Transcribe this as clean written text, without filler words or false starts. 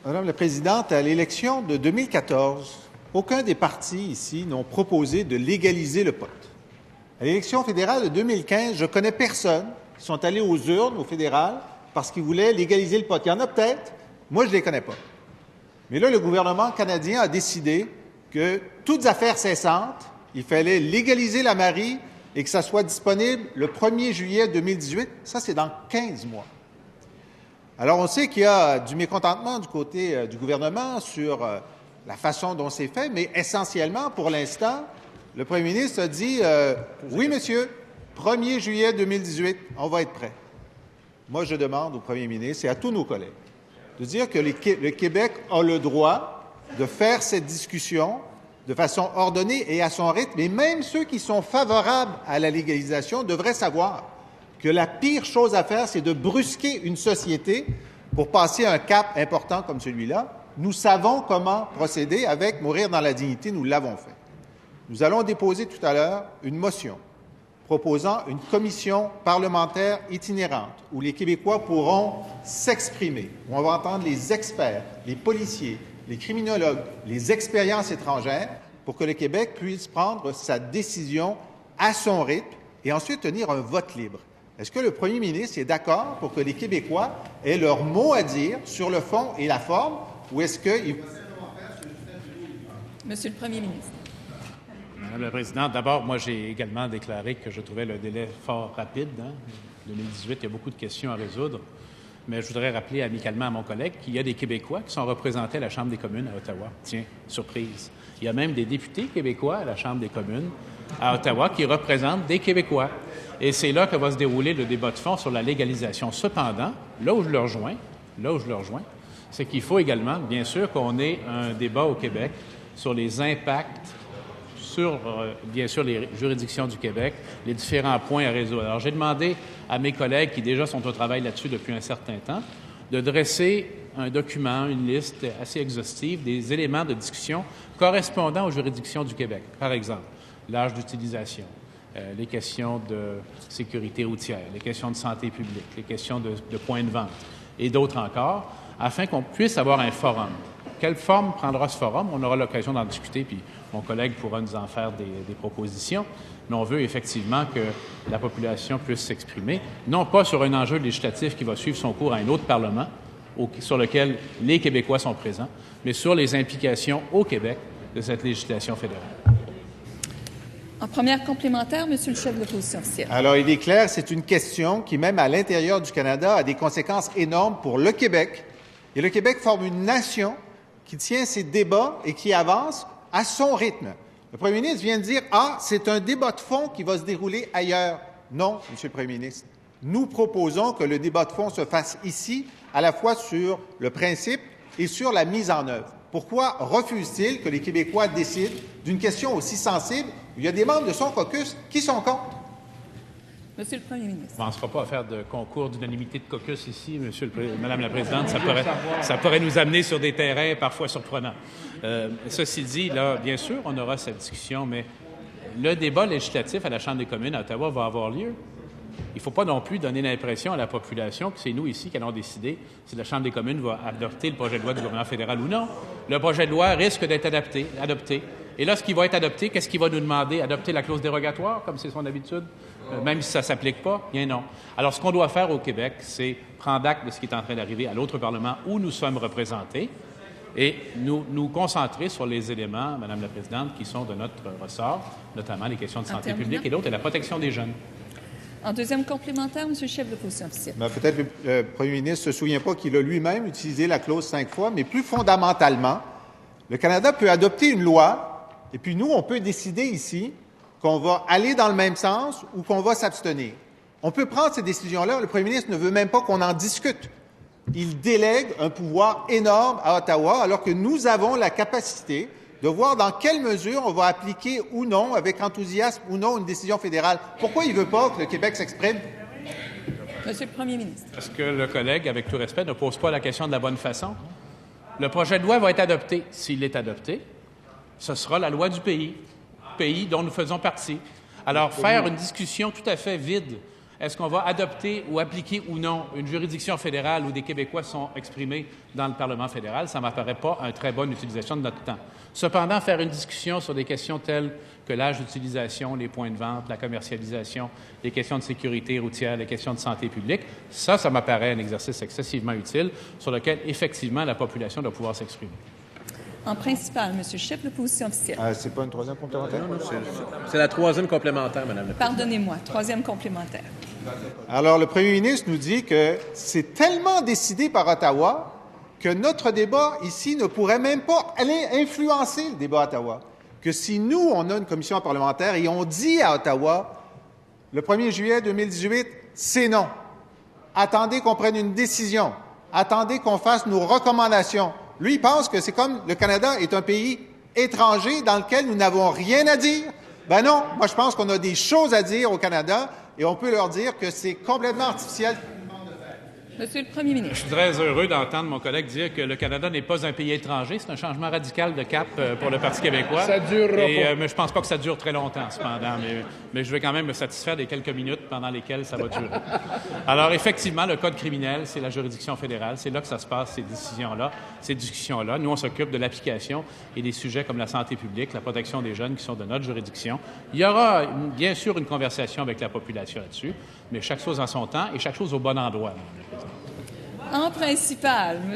Madame la Présidente, à l'élection de 2014, aucun des partis ici n'ont proposé de légaliser le pot. À l'élection fédérale de 2015, je connais personne qui sont allés aux urnes au fédéral parce qu'ils voulaient légaliser le pot. Il y en a peut-être, moi je ne les connais pas. Mais là, le gouvernement canadien a décidé que, toutes affaires cessantes, il fallait légaliser la Marie et que ça soit disponible le 1er juillet 2018. Ça, c'est dans 15 mois. Alors, on sait qu'il y a du mécontentement du côté du gouvernement sur la façon dont c'est fait, mais essentiellement, pour l'instant, le premier ministre a dit oui, monsieur, 1er juillet 2018, on va être prêt. Moi, je demande au premier ministre et à tous nos collègues de dire que le Québec a le droit de faire cette discussion de façon ordonnée et à son rythme. Et même ceux qui sont favorables à la légalisation devraient savoir que la pire chose à faire, c'est de brusquer une société pour passer un cap important comme celui-là. Nous savons comment procéder avec Mourir dans la dignité, nous l'avons fait. Nous allons déposer tout à l'heure une motion proposant une commission parlementaire itinérante où les Québécois pourront s'exprimer, où on va entendre les experts, les policiers, les criminologues, les expériences étrangères pour que le Québec puisse prendre sa décision à son rythme et ensuite tenir un vote libre. Est-ce que le premier ministre est d'accord pour que les Québécois aient leur mot à dire sur le fond et la forme, ou est-ce qu'il... Monsieur le premier ministre. Madame la Présidente, d'abord, moi, j'ai également déclaré que je trouvais le délai fort rapide. 2018, il y a beaucoup de questions à résoudre. Mais je voudrais rappeler amicalement à mon collègue qu'il y a des Québécois qui sont représentés à la Chambre des communes à Ottawa. Tiens, surprise. Il y a même des députés québécois à la Chambre des communes à Ottawa qui représentent des Québécois. Et c'est là que va se dérouler le débat de fond sur la légalisation. Cependant, là où je le rejoins, c'est qu'il faut également, bien sûr, qu'on ait un débat au Québec sur les impacts sur, bien sûr, les juridictions du Québec, les différents points à résoudre. Alors, j'ai demandé à mes collègues qui déjà sont au travail là-dessus depuis un certain temps de dresser un document, une liste assez exhaustive des éléments de discussion correspondant aux juridictions du Québec. Par exemple, l'âge d'utilisation, les questions de sécurité routière, les questions de santé publique, les questions de points de vente et d'autres encore, afin qu'on puisse avoir un forum. Quelle forme prendra ce forum? On aura l'occasion d'en discuter, puis mon collègue pourra nous en faire des propositions. Mais on veut effectivement que la population puisse s'exprimer, non pas sur un enjeu législatif qui va suivre son cours à un autre Parlement, sur lequel les Québécois sont présents, mais sur les implications au Québec de cette législation fédérale. En première complémentaire, Monsieur le chef de l'opposition officielle. Alors, il est clair, c'est une question qui, même à l'intérieur du Canada, a des conséquences énormes pour le Québec. Et le Québec forme une nation qui tient ses débats et qui avance à son rythme. Le premier ministre vient de dire « Ah, c'est un débat de fond qui va se dérouler ailleurs. » Non, Monsieur le premier ministre. Nous proposons que le débat de fond se fasse ici, à la fois sur le principe et sur la mise en œuvre. Pourquoi refuse-t-il que les Québécois décident d'une question aussi sensible où il y a des membres de son caucus qui sont contre? Monsieur le premier ministre. On ne commencera pas à faire de concours d'unanimité de caucus ici, Madame la Présidente. Ça pourrait nous amener sur des terrains parfois surprenants. Ceci dit, là, bien sûr, on aura cette discussion, mais le débat législatif à la Chambre des communes à Ottawa va avoir lieu. Il ne faut pas non plus donner l'impression à la population que c'est nous ici qui allons décider si la Chambre des communes va adopter le projet de loi du gouvernement fédéral ou non. Le projet de loi risque d'être adopté. Et lorsqu'il va être adopté, qu'est-ce qu'il va nous demander? Adopter la clause dérogatoire, comme c'est son habitude? Même si ça ne s'applique pas? Bien non. Alors, ce qu'on doit faire au Québec, c'est prendre acte de ce qui est en train d'arriver à l'autre Parlement où nous sommes représentés et nous concentrer sur les éléments, Madame la Présidente, qui sont de notre ressort, notamment les questions de santé publique et d'autres, et la protection des jeunes. En deuxième complémentaire, Monsieur le chef de l'opposition officielle. Peut-être que le premier ministre ne se souvient pas qu'il a lui-même utilisé la clause 5 fois, mais plus fondamentalement, le Canada peut adopter une loi, et puis nous, on peut décider ici qu'on va aller dans le même sens ou qu'on va s'abstenir. On peut prendre ces décisions-là. Le premier ministre ne veut même pas qu'on en discute. Il délègue un pouvoir énorme à Ottawa, alors que nous avons la capacité de voir dans quelle mesure on va appliquer ou non, avec enthousiasme ou non, une décision fédérale. Pourquoi il ne veut pas que le Québec s'exprime? Monsieur le premier ministre. Parce que le collègue, avec tout respect, ne pose pas la question de la bonne façon. Le projet de loi va être adopté. S'il est adopté, ce sera la loi du pays dont nous faisons partie. Alors, faire une discussion tout à fait vide Est-ce qu'on va adopter ou appliquer ou non une juridiction fédérale où des Québécois sont exprimés dans le Parlement fédéral? Ça ne m'apparaît pas une très bonne utilisation de notre temps. Cependant, faire une discussion sur des questions telles que l'âge d'utilisation, les points de vente, la commercialisation, les questions de sécurité routière, les questions de santé publique, ça m'apparaît un exercice excessivement utile sur lequel, effectivement, la population doit pouvoir s'exprimer. En principal, Monsieur le chef de l'opposition officielle. C'est pas une troisième complémentaire? Non, c'est la troisième complémentaire, Madame la Présidente. Pardonnez-moi, troisième complémentaire. Alors, le premier ministre nous dit que c'est tellement décidé par Ottawa que notre débat ici ne pourrait même pas aller influencer le débat à Ottawa. Que si nous, on a une commission parlementaire et on dit à Ottawa, le 1er juillet 2018, c'est non. Attendez qu'on prenne une décision. Attendez qu'on fasse nos recommandations. Lui, il pense que c'est comme le Canada est un pays étranger dans lequel nous n'avons rien à dire. Ben non, moi je pense qu'on a des choses à dire au Canada et on peut leur dire que c'est complètement artificiel. Monsieur le premier ministre. Je suis très heureux d'entendre mon collègue dire que le Canada n'est pas un pays étranger. C'est un changement radical de cap pour le Parti québécois. Ça durera pas. Mais je pense pas que ça dure très longtemps, cependant. Mais je vais quand même me satisfaire des quelques minutes pendant lesquelles ça va durer. Alors, effectivement, le Code criminel, c'est la juridiction fédérale. C'est là que ça se passe, ces décisions-là, ces discussions-là. Nous, on s'occupe de l'application et des sujets comme la santé publique, la protection des jeunes qui sont de notre juridiction. Il y aura, bien sûr, une conversation avec la population là-dessus, mais chaque chose en son temps et chaque chose au bon endroit, Madame la Présidente. En principal,